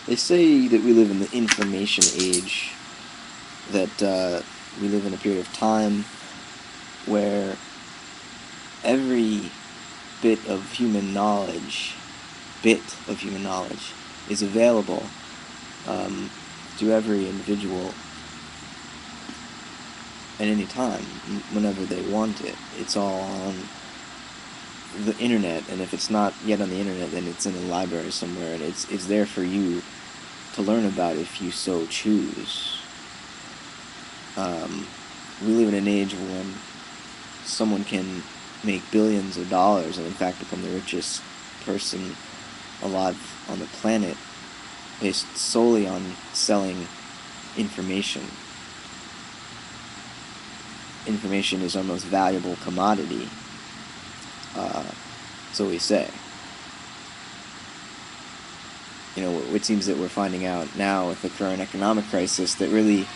They say that we live in the information age, that we live in a period of time where every bit of human knowledge, is available to every individual at any time, whenever they want it. It's all on the internet, and if it's not yet on the internet, then it's in a library somewhere, and it's there for you to learn about if you so choose. We live in an age when someone can make billions of dollars and in fact become the richest person alive on the planet based solely on selling information. Information is our most valuable commodity, so we say. It seems that we're finding out now with the current economic crisis that really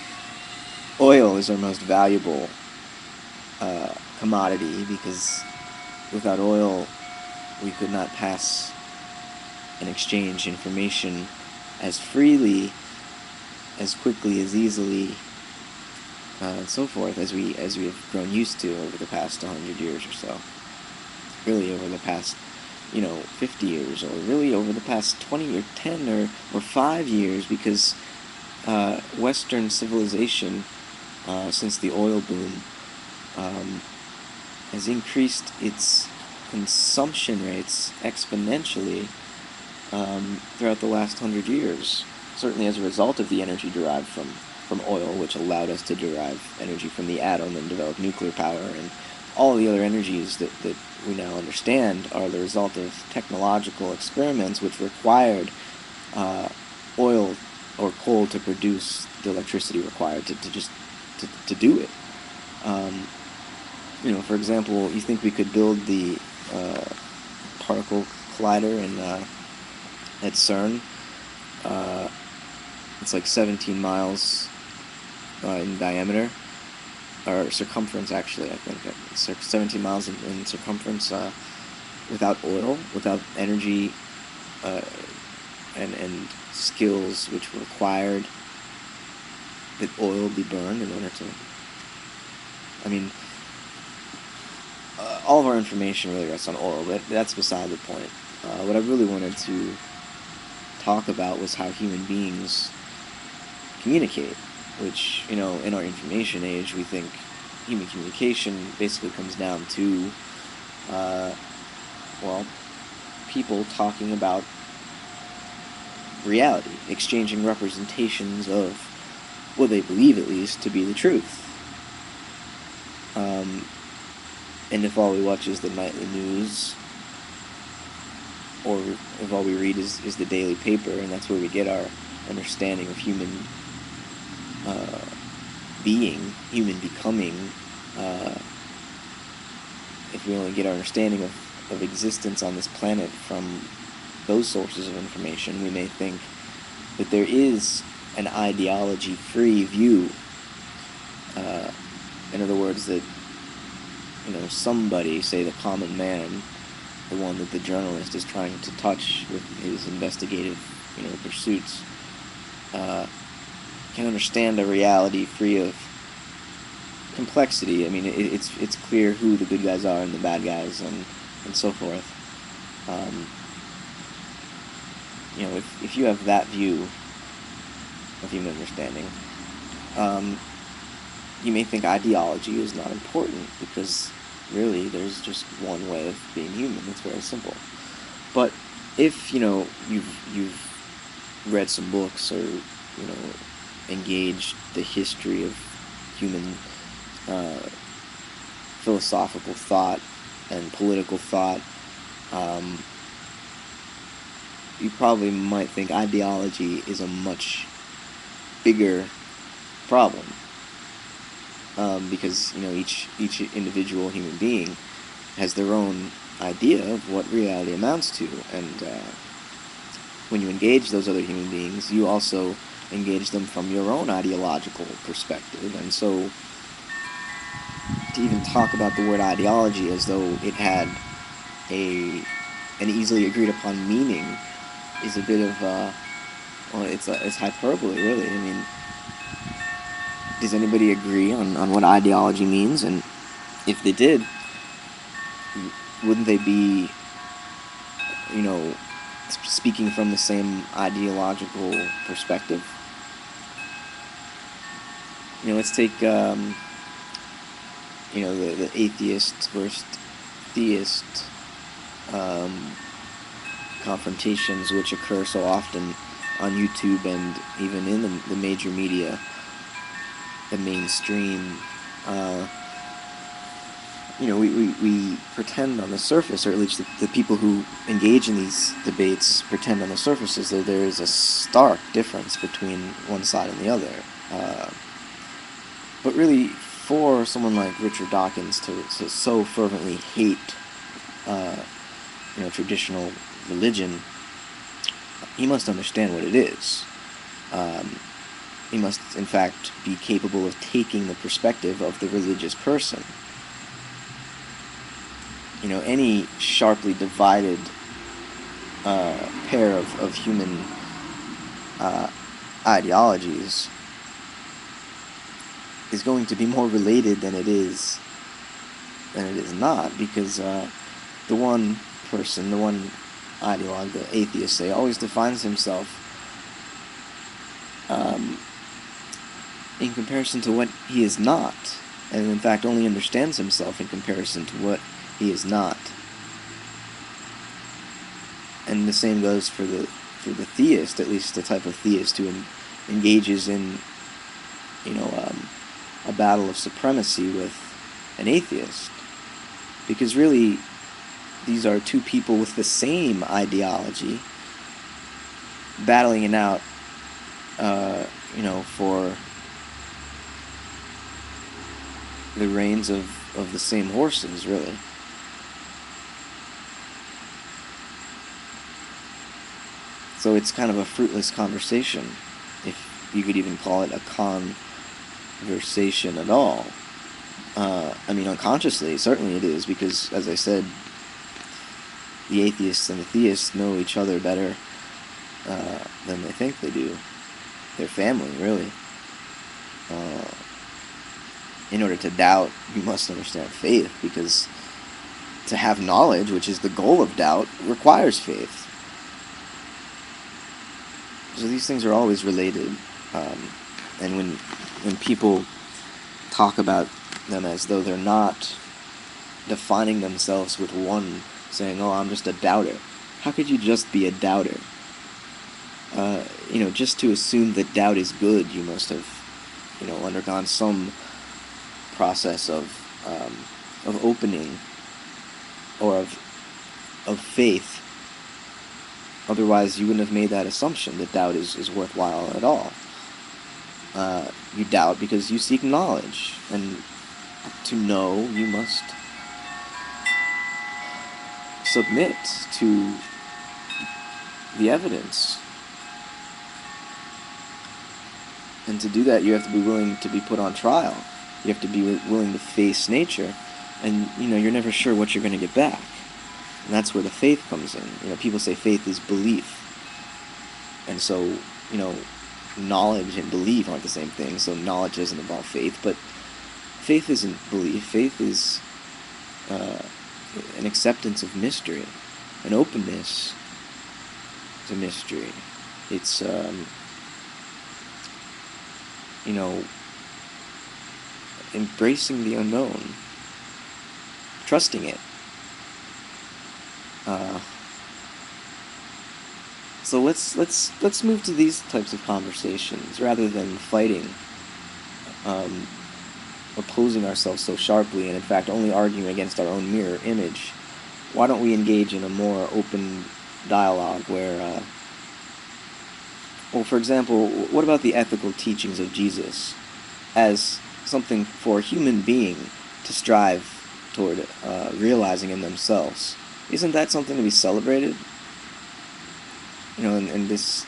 oil is our most valuable commodity, because without oil we could not pass and exchange information as freely, as quickly, as easily, and so forth as we have grown used to over the past 100 years or so. Really over the past 50 years, or really over the past 20 or 10 or 5 years, because Western civilization, since the oil boom, has increased its consumption rates exponentially throughout the last 100 years, certainly as a result of the energy derived from oil, which allowed us to derive energy from the atom and develop nuclear power, and all the other energies that we now understand are the result of technological experiments which required oil or coal to produce the electricity required to do it. For example, you think we could build the particle collider at CERN? It's like 17 miles in diameter, or circumference actually, I think. It's 17 miles in circumference, without oil, without energy and skills which required that oil be burned in order to... all of our information really rests on oil, but that's beside the point. What I really wanted to talk about was how human beings communicate, which, in our information age, we think human communication basically comes down to, people talking about reality, exchanging representations of what they believe, at least, to be the truth. And if all we watch is the nightly news, or if all we read is the daily paper, and that's where we get our understanding of human being, human becoming, if we only get our understanding of existence on this planet from those sources of information, we may think that there is an ideology-free view. In other words, that somebody, say the common man, the one that the journalist is trying to touch with his investigative pursuits, can understand a reality free of complexity. It's clear who the good guys are and the bad guys, and so forth. If you have that view of human understanding, you may think ideology is not important, because really there's just one way of being human. It's very simple. But if you've read some books, or engaged the history of human philosophical thought and political thought, you probably might think ideology is a much bigger problem, because each individual human being has their own idea of what reality amounts to, and when you engage those other human beings, you also engage them from your own ideological perspective. And so to even talk about the word ideology as though it had an easily agreed upon meaning is a bit of Well, it's hyperbole, really. I mean, does anybody agree on what ideology means? And if they did, wouldn't they be, you know, speaking from the same ideological perspective? Let's take, the atheist versus theist um, confrontations, which occur so often on YouTube and even in the major media, the mainstream. Uh, we pretend on the surface, or at least the people who engage in these debates pretend on the surface as though there is a stark difference between one side and the other. But really, for someone like Richard Dawkins to so fervently hate, traditional religion, he must understand what it is. He must, in fact, be capable of taking the perspective of the religious person. Any sharply divided pair of human ideologies is going to be more related than it is not, because the one person, the one ideologue, the atheist, say, always defines himself in comparison to what he is not, and in fact only understands himself in comparison to what he is not. And the same goes for the theist, at least the type of theist who engages in a battle of supremacy with an atheist, because really these are two people with the same ideology battling it out, for the reins of the same horses, really. So it's kind of a fruitless conversation, if you could even call it a conversation at all. Unconsciously, certainly it is, because, as I said, the atheists and the theists know each other better than they think they do. They're family, really. In order to doubt, you must understand faith, because to have knowledge, which is the goal of doubt, requires faith. So these things are always related, and when people talk about them as though they're not defining themselves with one, saying, "Oh, I'm just a doubter." How could you just be a doubter? Just to assume that doubt is good, you must have, undergone some process of opening, or of faith. Otherwise, you wouldn't have made that assumption that doubt is worthwhile at all. You doubt because you seek knowledge, and to know, you must submit to the evidence. And to do that, you have to be willing to be put on trial. You have to be willing to face nature, and you're never sure what you're going to get back. And that's where the faith comes in. People say faith is belief, and so knowledge and belief aren't the same thing. So knowledge doesn't involve faith, but faith isn't belief. Faith is an acceptance of mystery, an openness to mystery. It's embracing the unknown, trusting it. So let's move to these types of conversations rather than fighting, opposing ourselves so sharply, and in fact only arguing against our own mirror image. Why don't we engage in a more open dialogue where, for example, what about the ethical teachings of Jesus as something for a human being to strive toward realizing in themselves? Isn't that something to be celebrated? And this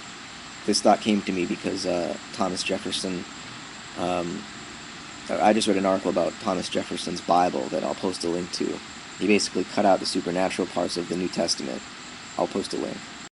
thought came to me because Thomas Jefferson, I just read an article about Thomas Jefferson's Bible that I'll post a link to. He basically cut out the supernatural parts of the New Testament. I'll post a link.